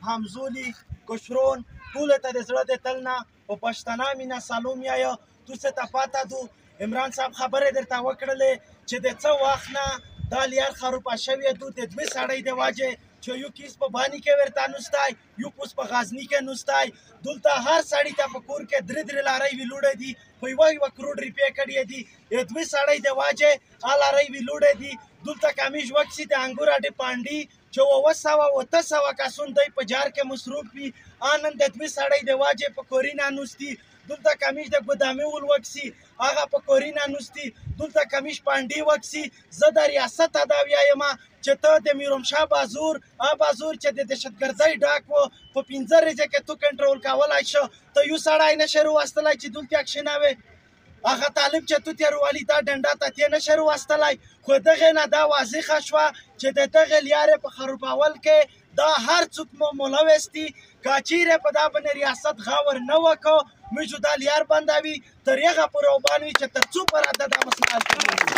همزولي کشرون ټولو ته د زړه د تل نه په پښتنه مینه سلام وایه. تاسو ته پاته دو عمران صاحب خبرې درته وکړلې چې د څه وخت نه دا لیار خروپه شوې دو د دوی سړی د واجې چې یو کیس په بانی کې ورته نوستی یو پوس په غزني کې نوستی دلته هر سړي ته په کور کې درې لارۍ ویلوړې دي په یوه کروڑ روپۍ کړې دي د دوی سړی د واجې هغه لارۍ ویلوړې دي دلته کمیش وکسي د انګور اډې پانډي چې 800 کسون دی په جار کې مصروف وي آنن د دوی سړی د واجې په کورینا نوستي دلته کمیش د ګدامي ول وکسي هغه په کورینا نوستي دلته کمیش پانډي وکسي زه د ریاست دا وایم چې ته د میرومشاه بازور چې د دهشتګردۍ ډاک و په 15 ورځې کې تو کنټرول کولای شو ته یو سړی نشې راوستلی چې دلته اکشنوې هغه طالب چې تو تیر والی دا ډنډه ته تې نشې راوستلی خو دغې نه دا واضحه شوه چې د دغې لیارې په خروپول کې دا هر څوک ملوث دي که چیرې په دا باندې ریاست غور نه وکړو موږ دا لیار بندوي تر هغه پورې وبان وي چې تر څو پورې دا مسله حل کړو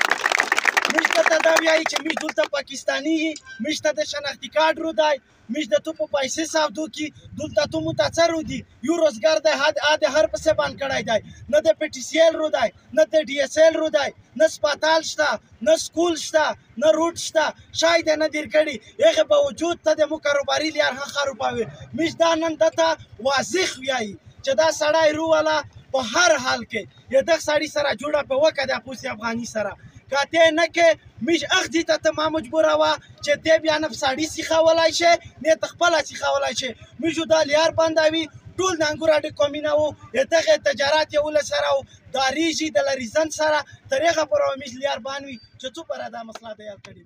موږ ته دا وایي چې موږ دلته پاکستاني یي موږ ته د شناختي کارت رو دی موږ د تو په پیسې سودو کې دلته تو مو ته څه رو دي یو روزګار دی د هر پسې بند کړی دی نه د پی ټي سی ایل رو دی نه د ډي ایس ایل رو دی نه سپتال شته نه سکول شته نه روډ شته شاید نه دیر کړي هغه باوجود ته د مو کاروباري لیار ښه خروپوي موږ دا نن دته واضح وایي چې دا سړی روواله په هر حال کې یا دغه سړي سره جوړه په وکړه د پوس افغاني سره کاته نه کې مش اخدي ته ما مجبوره وا چې دې بیا نه ساړي سیخولای شي نه تخپل سیخولای شي مجو د لیار باندې ټول د انګور اډې کومینه وو دغه تجارت یو له سره او داریږي د لریزن سره طریقه پر مش لیار باندې چې څو پر دا مسله د یاد کړی